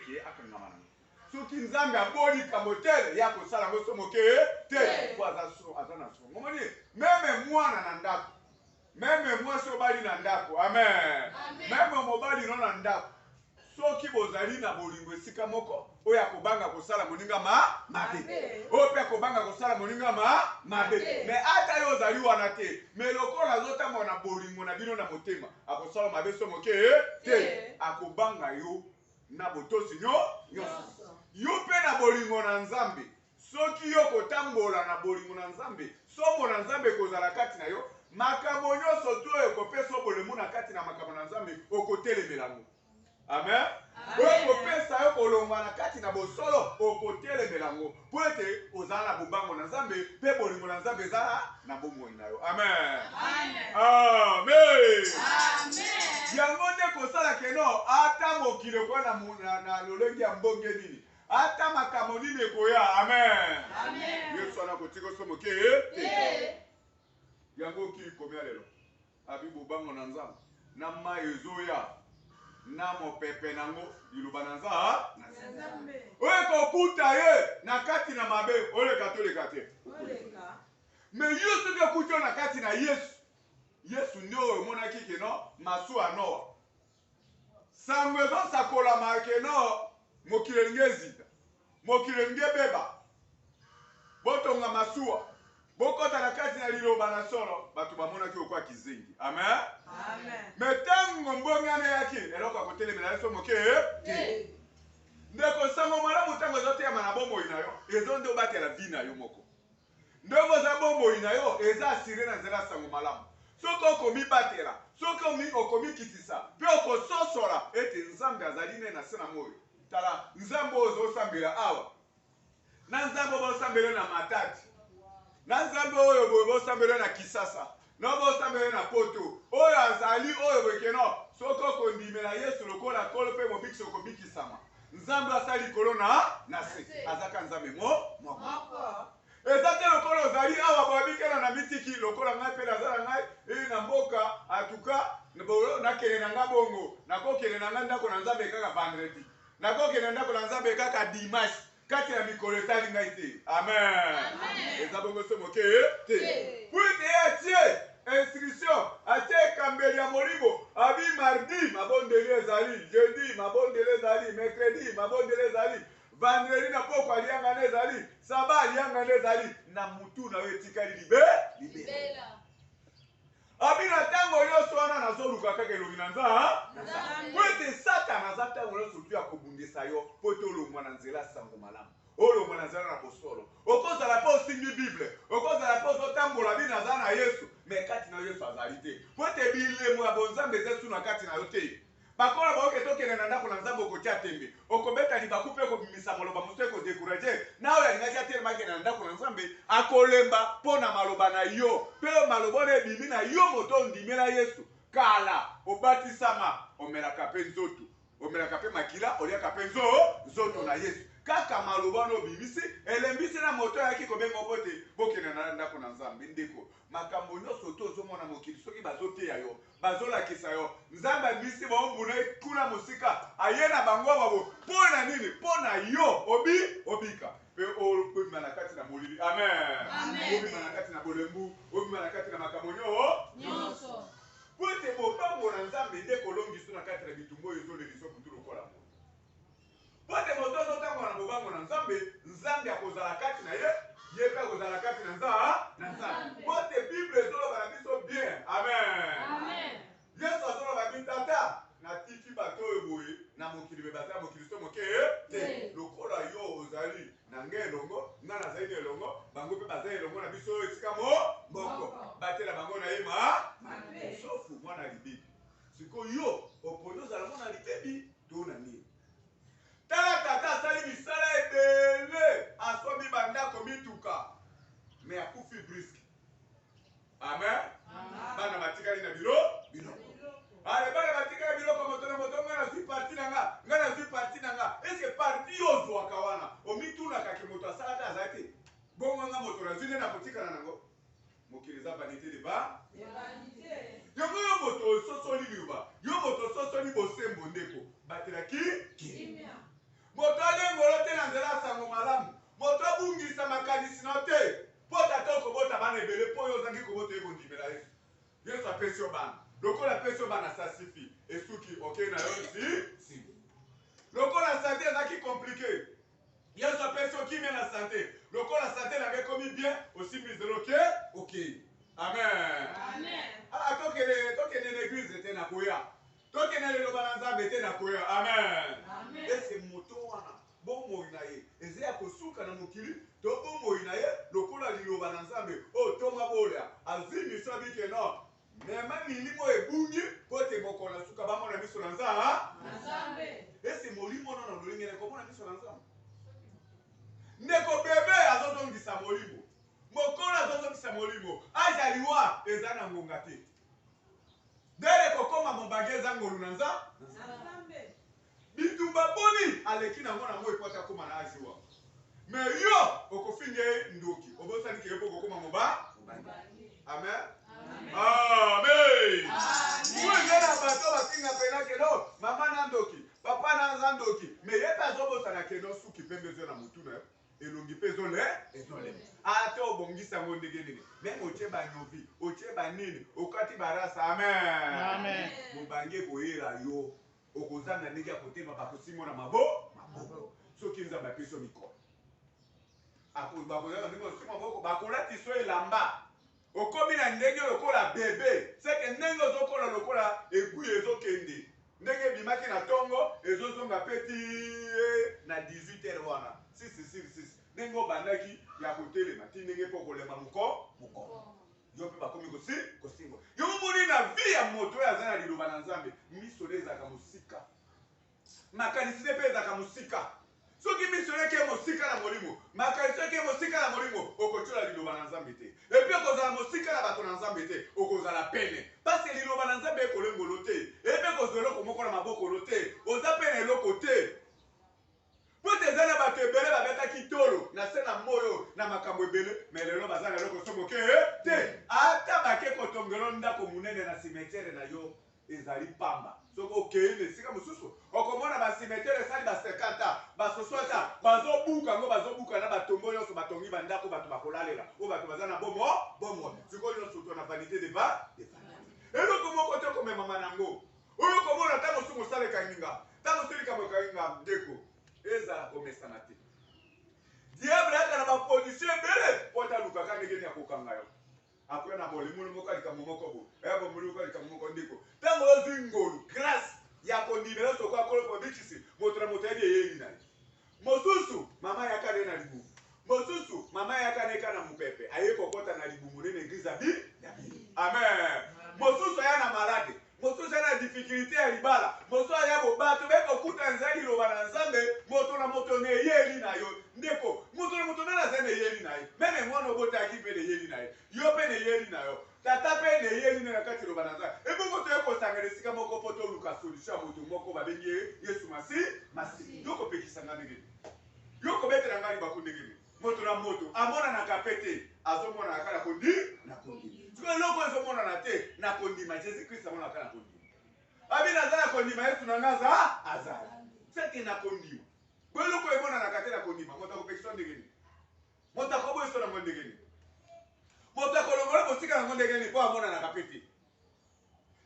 ke akangama nango soki nzambe aboli kamotele ya kosala ngo somoke te po aza na songo omoni meme mwana na ndako meme mwasi obali na ndako amen meme mobali no na ndako soki bozali na bolingo esika moko oyo akobanga kosala moninga mabe oyo mpe akobanga kosala moninga mabe me ata yo ozali wana te me lokola azotambola na bolingo na bino na motema akosala mabe somoke te akobanga yo na botosi nyonso yo mpe na bolingo na nzambe soki yo kotambola na bolingo na nzambe sombo na nzambe ekozala kati na yo makambo nyonso to oyo ekopesa bolemo na kati na makambo na nzambe okotelemela yango amen okopesa yo kolongwa na kati na bosolo okotelemela yango po ete ozala na bobango na nzambe mpe bolingo na nzambe ezala na bomoi na yo amen yango nde kosala keno ata mokili okoya na lolenge ya mbonge nini ata makambo nini ekoya amen yesu ana kotika somoke te yango okili komia lelo abi bobango na nzambe na mai ezoya na mopepe nango liloba na nzambe oyo kokuta ye na kati na mabe oleka toleka te me yo soki okuti yo na kati na yesu nde oyo omonaki keno masuwa noa sango ezosakolama keno mokili elingi ezita mokili elingi ebeba botonga masuwa bokota na kati na liloba na solo bato bamonaki okwa kizengi amen me ntango mbongana yaki eloko akotelemela yeso moke te ndeko sango malamu ntango ezoteyama na bomoi na yo ezo nde obatela vi na yo moko nde okoza bomoi na yo eza asire na nzela sango malamu soki okomibatela soki okomikitisa mpe okososola ete nzambe azali ne na se na moi tala nzambe oyo ozosambela awa na nzambe obosambela na matati na nzambe oyo boye bosambela na kisasa na bosambela na poto oyo azali oyo bokeno soki okondimela yesu lokola kolo mpe mobikisi okobikisama nzambe asali likolo na se azaka nzambe moko eza te lokola ozali awa boabikela na mitiki lokola ngai mpe naza na ngai na mboka atuka nakende na nga bongo nakokende na nga ndako na nzambe kaka vendredi nakokende ndako na nzambe kaka dimanche kati ya mikolo etali ngai te amen eza bongo somoke te po ete ye atie instruction atie ekambeli ya molimo abi mardi mabondeli ezali jeudi mabondeli ezali mercredi mabondeli ezali vendredi na poko aliangana ezali saba aliangana ezali na mutu na yo etikali libela abi na ntango nyonso wana nazoluka kaka elongi na nzambe po ete satana aza ntango nyonso tu ya kobundisa yo po ete olongwa na nzela sango malamu olongwa na nzela na bosolo okozala mpe osimbi bible okozala mpe ozotambola bino aza na yesu me kati na yesu azali te po ete bilemo ya bonzambe eza su na kati na yo te bakola baoke tokende na ndako na nzambe okotia tembe okobeta libaku mpe okobimisa maloba mosu ekodekuraje na oyo alingaki atelemaki na ndako na nzambe akolemba mpo na maloba na yo mpe maloba oyo ebimi na yo moto ondimela yesu kala obatisama omelaka mpe nzoto omelaka mpe makila oliaka mpe nzoto na yesu kaka maloba oyo obimisi elembisi na moto ayaki kobenga obote bokende na ndako na nzambe ndeko makambo nyonso to ozomona mokili soki bazoteya yo bazolakisa yo nzambe abimisi baombuna kuna mosika aye na bango babo mpo na nini mpo na yo obika mpe obima na kati na molili amen obima na kati na bolembu obima na kati na makambo nyonso po ete bobango na nzambe nde kolongiso na kati na bitumbu oyo ezoleliso kutu lokola mo po ete moto ozotangola na bobango na nzambe akozala kati na ye mpe akozala kati na nzambe po ete bible ezoloba na biso bien amen yesu azoloba bitata natiki bato oyo boye na mokili me baza mokili so moke te lokola yo ozali na ngai elongo nga nazali na elongo bango mpe baza elongo na biso oyo esika moko batela bango na ye sofu mwana libebi sikoyo yo oponi ozala mwana libebi to na nini tala tata asali misala ebele asombi bandako mituka me akufi briske amen bana batikali na biloko ale bana batikali biloko moto na moto nga nazwi parti na nga eske parti yo ozwaka wana omitunaka ke moto asalaka aza te bongo nga moto nazwi nde na kotikala nango mokili eza vanité de ba yango yo moto ososoli liloba yo moto ososoli bosembo ndeko batelaki peso bana sasifi esuki okay na yo si lokola santé ezaki compliqué yesu apesi okimia na santé lokola santé nanga ekomi bien osimbiselo okay amen tokende na église te na koya tokende liloba na nzambe te na koya amen ese moto wana bomoi na ye eza ya kosuka na mokili to bomoi na ye lokola liloba na nzambe oyo tonga bolia azwi miso abike no mema milimo ebungi po te bokola suka bamona miso na nzambe ese molimo ono na lolingene komona miso na nzambe ndeko bebe azozongisa molimo mokolo azozongisa molimo azaliwa eza na ngonga te dele kokoma mobange eza ngolu na nzambe bitumba boni aleki nango na moi ekota koma na aziwa me yo okofinge ndoki obosani ke epo kokoma mobange amen amen ngena bato basinga pena keno mama na ndoki papa na nza ndoki me yeta azobosana keno suki pembe zo na mutuna yo elongi pe ezole ate obongisa ngo ndenge nini meme otie banyovi otie banini okati barasa amen mobange boyera yo okozanga ndenge ya kotema bakosimo na mabo soki nzambe apeso mikolo bakozanga ndenge osimo maboko bakolati so elamba okomi na ndenge lokola bebe seke ndenge ozokola lokola eguye ezokende ndenge ebimaki na tongo ezozonga peti na 18h wana 6 ndenge obandaki ya kotelema ti ndenge mpo kolema moko yo mpe bakomi kosimba yo moni na vi ya moto oyo aza na liloba na nzambe miso le ezalaka mosika makanisi te mpe ezalaka mosika soki miso eke mosika na molimo makanisi eke mosika na molimo okotiola liloba na nzambe te epi okozala mosika na bato na nzambe te okozala pene pasi liloba na nzambe ekolengolo te epe kozwa eloko moko na mabokolo te oza pene eloko te po te eza na bato ebele babetaki tolo na se na moyo na makambo ebele me lelo baza na eloko somoke te ata bake kotongelo ndako monene na cimetiere na yo ezali pamba soki okei na esika mosusu okomona bacimetiere esali ba 50 basoso ata bazobuka yango bazobuka na batombo nyonso batongi bandako bato bakolalela oyo bato baza na bomo sikoyo nyonso to na vanité de eloko moko te okomemama nango oyo okomona ntango mosusu mosaleka ninga ntango osilika mokainga ndeko ezala komesana te diable aka na baposition ebele po talukaka ndenge nini akokanga yo akoya na bolimulu moko alikambo moko bo eya bomuli moko alikambo moko ndeko ntango ozwi ngolu grâce ya kondimela soko akolopo bikisi moto na moto yebi eyeli na ye mosusu mama yaka ne na libumu mosusu mama yaka neka na mopepe aye kokota na libumu nene eglise amen mosusu aya na malade mosusu aya na difficulté ya libala mosusu aya bobato bekokuta nzali liloba na nzambe moto na moto ne eyeli na yo ndeko moto na moto nene aza na eyeli na ye meme mwana obotaki mpe na eyeli na ye yo mpe na eyeli na yo tata mpe na eyeli na kati liloba na nzambe ebongo toyekosangana esika moko mpo toluka solution ya moto moko babengi yesu masi yokopekisanga ndenge yokobetela ngai libaku ndenge moto na moto amonanaka mpe te azomonana kaka na kondima siko eloko ezomonana te na kondima jésus christ amonaka na kondima abina aza na kondima yesu na nga azala seke na kondima bo eloko emonanaka te na kondima moto akopekisa ndenge nini moto akoboyiso nango ndenge nini moto akolongola bosika nango ndenge nini mpo amonanaka mpe te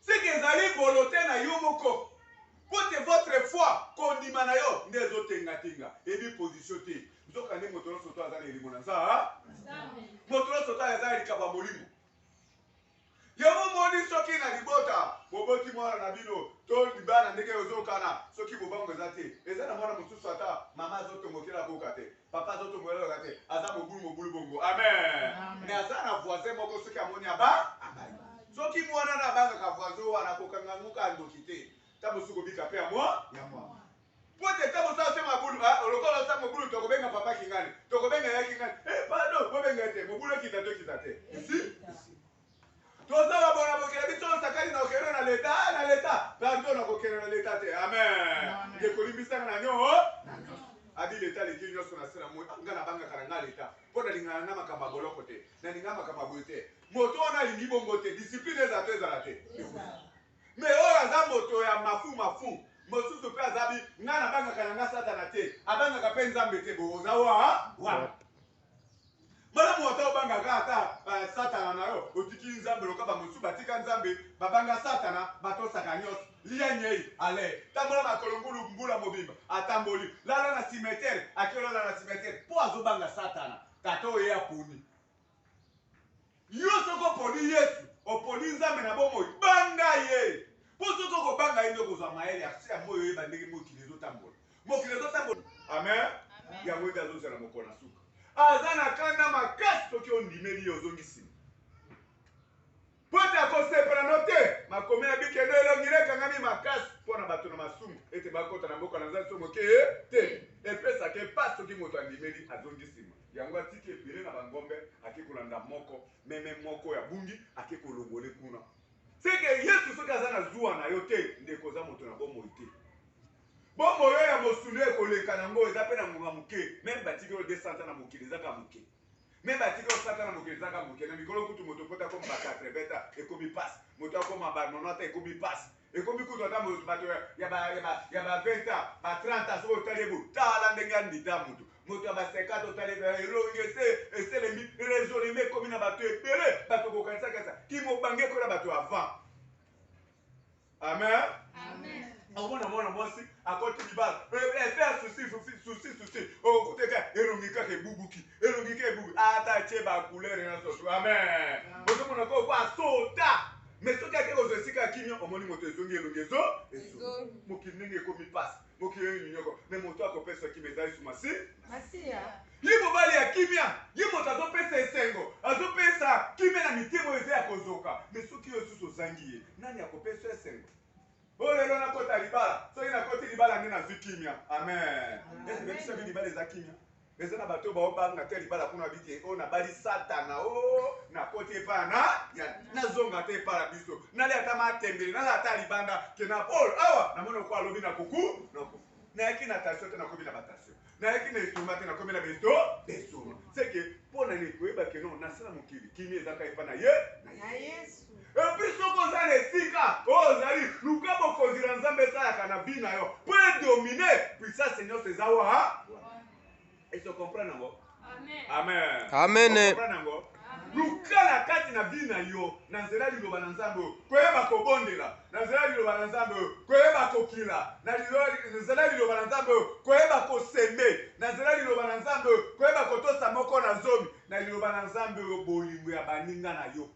seke ezali volonté na yo moko pote votre foi kondima na yo nde ezotengatenga ebi position te nzoka nde moto nyonso to aza na elimo na nzambe moto nyonso to aza na likambo ya molimo yo momoni soki na libota boboti mwana na bino to libana ndenge ozokana soki bobango eza te eza na mwana mosusu ata mama azotombokela koka te papa azotombokela te aza mobulu bongo amen me aza na voisin moko soki amoni abai soki mwana na abangaka voisin wana kokanga ngoka ndoki te ta mosusu kobika mpe ya mwa pote ta mosusu ase mabulu lokola asa mobulu tokobenga papa kingani tokobenga ya kingani pardon bobenga te mobulu ekita te isi toza babona bokela biso osakali na okende na leta pardon na kokende na leta te amen ndekolimbisanga na nyo abi leta leki nyonso na se na moi nga na bangaka na nga leta mpo nalingana na makambo ya boloko te nalinga makambo ya boye te moto wana alingi bongo te discipline ezala te me oyo aza moto ya mafu mosusu mpe azabi nga na bangaka na nga satana te abangaka mpe nzambe te boza wa Malamu wata banga kata satana na yo otiki nzambe lokaba musu batika nzambe babanga satana batosaka nyos liya nyei ale tambola makolongulu mbula mobimba atamboli lala na cimetière akelo na cimetière po azobanga satana tato ye apuni yo soko poni Yesu oponi nzambe na bomo banga ye po soko ko banga ye ndoko za maele asia moyo ye bandeki mokili zotambola amen ya mwenda zozela mokona suka azana kanda makasi toki ondimeli yo ozongisima pota kosepela note makomi na bikendo elongileka ngami makasi mpona bato na masumu ete bakota na mboka na nzambe so moke te epesaka epasi soki moto andimeli azongisima yango atiki ebele na bangombe ake kolanda moko meme moko ya bungi ake kolongole kuna seke Yesu soki aza na zuwa na yo te ndeko oza moto na bomoi te bomoi oyo ya mosulu ekoleka nango eza mpe na ngonga moke meme batiki oyo 200 na mokili ezaka moke meme batiki oyo 100 na mokili ezaka moke na mikolo kutu moto pota akoma ba 80 ekomi pasi moto akoma ba 90 ekomi pasi ekomi kutu ata bato ya ba 20 ba 30 soki otali ebo tala ndenge andita moto moto ya ba 50 otali elongi eselemi raisonnement ekomi na bato ebele bato kokanisaka sa kimobange ekola bato avant amen mwana mwasi akoti libala efe susi okuteka elongi kaka ebubuki ata atie bacouleur nyonso amen ozomona ko po asota mais soki ake kozwa esika ya kimia omoni moto ezongi elongi ezo mokili ndenge ekomi pasi mokili ndenge minyoko me moto akopesa kimia eza lisu masiya ye mobali ya kimia ye moto azopesa esengo azopesa kimia na mitemo eza ya kozoka me soki yo susu ozangi ye nani akopesa esengo oyo lelo nakota libala soki nakoti libala nde nazwi kimia amen esebebisoki libala eza kimia eza na bato baobanga te libala kuna biti oyo nabali satana o nakoti epai nazonga te epai na biso nali ata matembele nali ata libanda ke na pole awa namoni oko alobi na kuku nayaki na tasio te nakomi na batasio nayaki na esoma te nakomi na besoma seke mpo na nekoyeba keno nasala mokili kimia ezaka epai na Yesu epuis soki oza na esika oyo ozali luka bokonzi na nzambe esalaka na vi na yo mpo edomine puissance nyonso eza wa ese comprendre nango amen comprendre nango luka na kati na vi na yo na nzela liloba na nzambe oyo koyeba kobondela na nzela liloba na nzambe oyo koyeba kokila na nzela liloba na nzambe oyo koyeba koseme na nzela liloba na nzambe oyo koyeba kotosa moko na zomi na liloba na nzambe oyo bolingo ya baninga na yo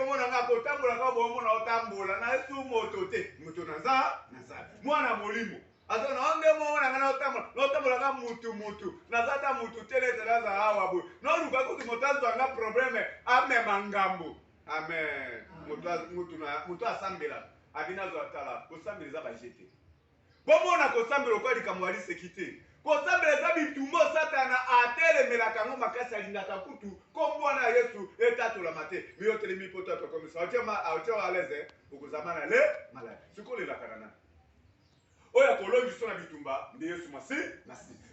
omona nga kotambola nga bomona otambola na esu moto te moto na nzambe mwana molimo azo na onde mona nga notambola nga mutu nazata mutu tele telaza awa boye noluka kuti moto azwa nga probleme amema ngambo amen moto asambela abina azwa tala kosambela eza bajete bomona kosambela okwa likambo aliseki te kosambela eza bitumba satana atelemelaka yango makasi alingaka kutu kombo na Yesu etatolama te mi otelemi poto atokomisa aotya aleze okozama na le malade sikolelaka na nani oyo akolongiso na bitumba nde Yesu masi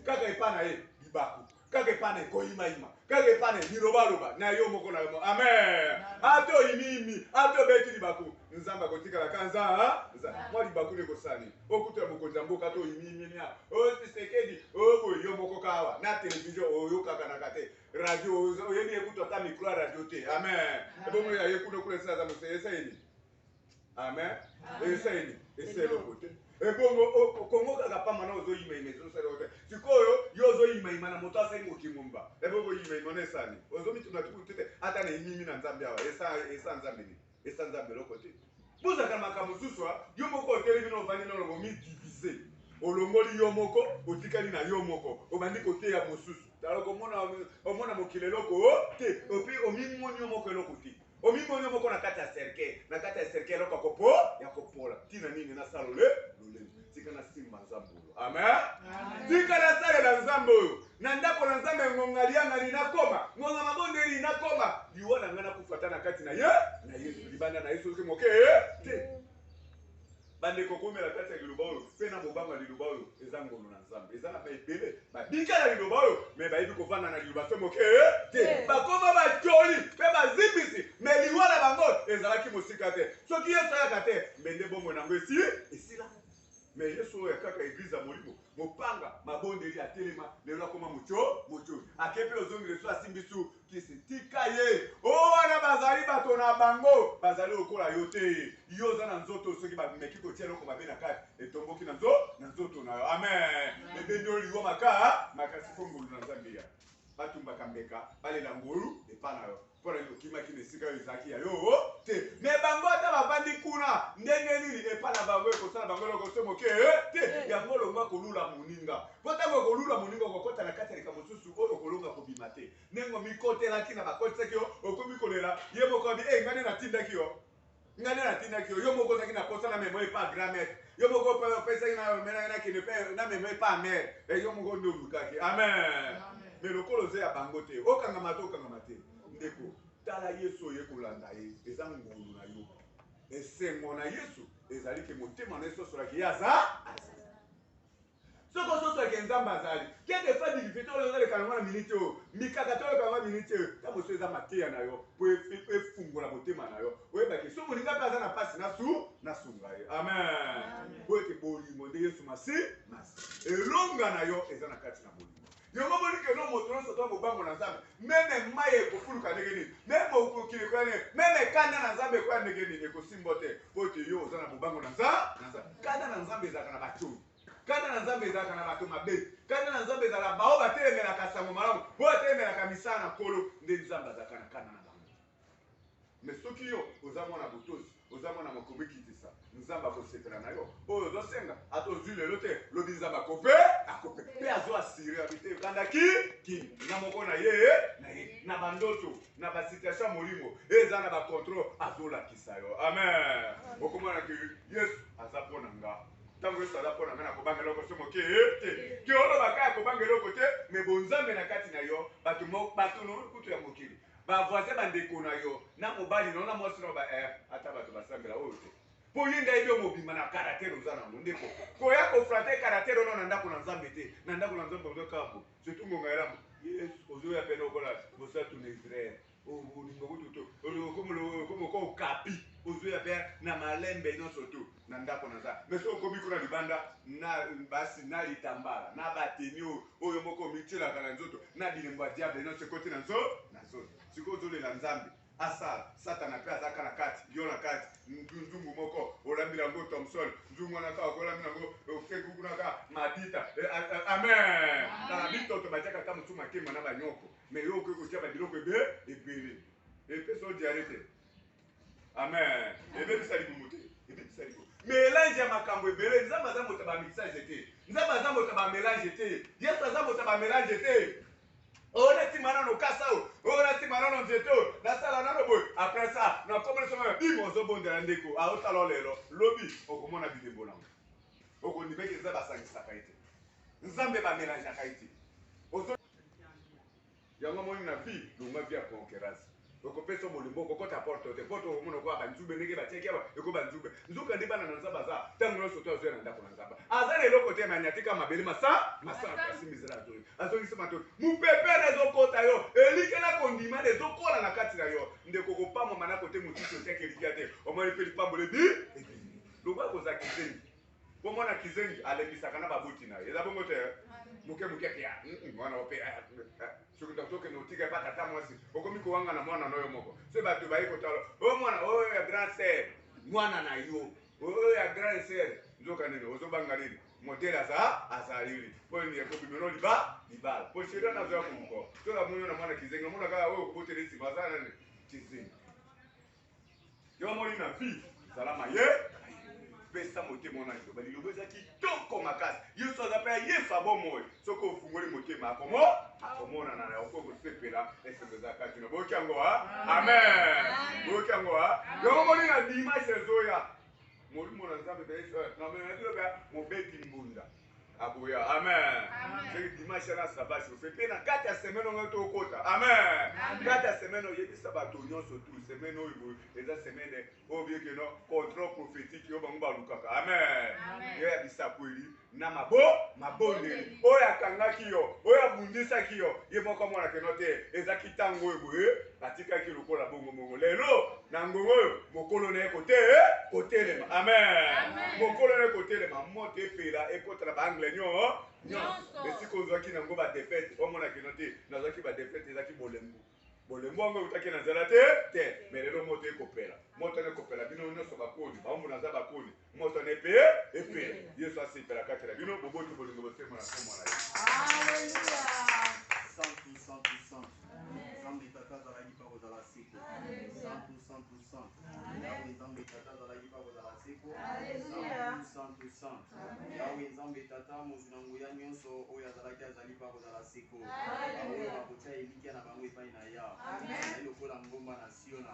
kaka epa na ye libaku kaka epa na ekoyimayima kaka epa na lilobaloba na yo moko na yo amen ate oyimiyimi ate obeti libaku nzambe akotikala kanza mwa libaku nekosani okutela mokonzi ya mboka ate oyimiyimi oyo Tshisekedi oyo yo moko kawa na televizio oyokakanaka te radio oyebi ekutu ata mikro ya radio te amen ebongo ya ye kuna esalaza mose esaini amen esaini eseloko te ebongo kongo kaka pamba na ozoyimayima ezosala te sikoyo yo ozoyimayima na moto asali mokimomba ebongo oyimayima na esani ozomituna tukutu te ata na emimi na nzambe awa esa nzambe nini esa nzambe eloko te bozaka makambo mosusu yo moko otelemi na ovandi na olongo midivise olongoli yo moko otikali na yo moko obandi koteya mosusu taloko omona mokili eloko te opi omimoni yo moko eloko te omimoni yo moko na kati ya cercle eloko ya kopola tina nini nasala lolenge tika na simba nzambe oyo amen tika nasalela nzambe oyo na ndako na nzambe ngonga lianga linakoma ngonga mabondeli linakoma liwa na nga nakufata na kati na Yesu libanda na Yesu oke moke te bandeko komela kati ya liloba oyo mpe na mobanga liloba oyo eza ngolu na nzambe eza na baebele babikala liloba oyo me bayebi kovanda na liloba so moke te bakoma batioli mpe bazimbisi me liwa na bango ezalaki mosika te soki Yesu ayaka te mbende bomoi nango esila me Yesu oyo kaka eglize ya molimo mopanga mabondeli ya telema lelo akoma mocho akepe ozongi leso asimbisu kisi tika ye wana bazali bato na bango bazali okola yo te yo oza na nzoto soki bameki kotia eloko mabe na kati etomboki na nzoto na yo amen ebendi oliwa makasi fongolu na nzambe ya batumbaka mbeka balela ngolu epa na yo mpona okimaki na esika oyo ezalaki ya yo te me bango ata bavandi kuna ndenge nini epa na bango ekosala bango eloko so moke te yango olonga kolula moninga mpo ntango okolula moninga okokota na kati ya likambo mosusu oyo okolonga kobima te ndenge omikotelaki na bakotisaki yo okomi kolela ye moko abi ngane natindaki yo yo moko ozalaki na posa na memo epa grand-mère yo moko opesaki na memo epa mère yo moko nde olukaki amen me lokolo oza ya bango te okangama te ndeko tala yesu oye kolanda ye eza ngolu na yo esengo na yesu ezali ke motema na yesu osolaki ye aza soki ososolaki nzambe azali kende fa difficulté oyo ozaleka yango na minute oyo mikaka toleka yango na minute oyo ntango so eza mateya na yo po efungola motema na yo oyebaki so moninga mpe aza na mpasi nasunga ye amen po ete bolimo nde yesu masi elonga na yo eza na kati na bolimo yango monike no moto nyonso to mobango na nzambe meme mai ekofuluka ndenge nini meme okokili koya nini meme kanda na nzambe ekoya ndenge nini ekosimbo te po ete yo oza na mobango na nzambe kanda na nzambe ezalaka na batoi kanda na nzambe ezalaka na bato mabe kanda na nzambe ezalaka bao batelemelaka sango malamu po batelemelaka misala na nkolo nde nzambe azalaka na kanda na bango me soki yo oza mwana botosi oza mwana mokomi kitisa nzambe akosepela na yo oyo ozosenga ata ozwi lelo te lobi nzambe akope mpe azo asire abite ekandaki kini na moko na ye na bandoto na basituation molimo eza na bacontrole azolakisa yo amen okomonaki yesu aza mpo na nga ntango yesu aza mpo na nga na kobanga eloko so moke te ke olobaka ya kobanga eloko te me bonzambe na kati na yo bato kutu ya mokili bavoisin bandeko na yo na mobali no na mwasi no ata bato basambela oyo te mpo ye ngai yo mobima na karatere oza nango ndeko koya kofrate karatere ono na ndako na nzambe te na ndako na nzambe ozokambo surtout ngonga elamu yesu ozoya pene okola bosatu na israele olingo kututo okomoko okapi ozoya mpe na malembe nyonso to na ndako na nzambe mais so okomi kuna libanda na basi na litambala na bateni oyo moko omitielaka na nzoto na bilembo ya diable nyonso ekoti na nzoto sikoyo ozolela nzambe asala satana mpe azalaka na kati yo na kati nzungu moko olambila yango thomson nzungu wana kaka okolambila yango okekunaka madita amen na bitoto batiaka ata mosu makemba na banyoko mais yo okoki kotia babiloko ebele epesa odiare te amen ebebisa libumu te ebebisa libumu mélange ya makambo ebele nzambe aza moto ya bamixage te nzambe aza moto ya bamélange te yesu aza moto ya bamélange te onatima nano kasa onatima nano nzete nasala nano boye après ça nakomona songa bimo ozobondela ndeko aotala lelo lobi okomona bilembo nango okondimeki nzambe asangisaka ye te nzambe bamélangeaka ye te yango moni na vie longa vie ya conquérance okopesa molembo okokota porte te porte okomona okoya banzube ndenge batiaki awa eko banzube nzuka nde bana na nzambe aza ntango nyonso to azoya na ndako na nzambe aza na eloko te manyatika mabele masala asimbisela azongisi matoi mupepere ezokota yo elikela kondima nde ezokola na kati na yo ndeko kopamwama na kote mosusu otiaki elikia te omoni mpe lipambole loba koza kizengi po mwana kizengi alembisaka na baboti na ye eza bongo te moke ake mwana ope soki tokende otika epa tata mwasi okomi kowanga na mwana noyo moko so bato bayi kotala oyo mwana oyo ya grand sere mwana na yo oyo ya grand sere nzoka nini ozobanga nini modele azalili po ekobimelo libala po sheri wana azoya komuko soka moyo na mwana kizengi omona kaka oyo okobotela nsima aza nani kizengi yo moni na vie zalama ye pesa motema ona liloba liloba eza kitoko makasi yesu aza mpe yesu abomoi soki ofungoli motema akomonana na oko kosepela esengo eza kati na boyoki yango amen boyoki yango yango moni na dimanche ezoya molimo na nzambe namenabiloba mobeti mbunda aboya amen soki dimanche na sabasi ofe mpe na kati ya semaine ongo tokota amen kati ya semaine oyebisa bato nyonso tu semaine oyo boye eza semaine oyo biekeno contrôle prophétique oyo bango balukaka amen yo ya bisakweli na mabondeli oyo akangaki yo oyo abundisaki yo ye moko amonaka no te ezaki ntango oyo boye batikaki lokola bongo lelo na ngongo oyo mokolo na ye kotelema amen mokolo na ye kotelema moto epela ekotala baanglais mais si kozwaki nango ba défaite omona kino te nazwaki ba défaite ezaki bolembu bolembu yango utaki nazala te mais lelo moto ekopela moto ekopela bino nyonso bakoni baombo naza bakoni moto epela yesu asepela kati na bino boboti bolingo bosemo na komona ye Zambi tata zalaki pa kozala siko. Yawe Zambi tata zalaki pa kozala siko. Yawe Zambi tata mozuna nguya nyonso oyo azalaki azali pa kozala siko. Baoyo bakotya elikia na bango epai na ya. Lokola ngomba na Siona.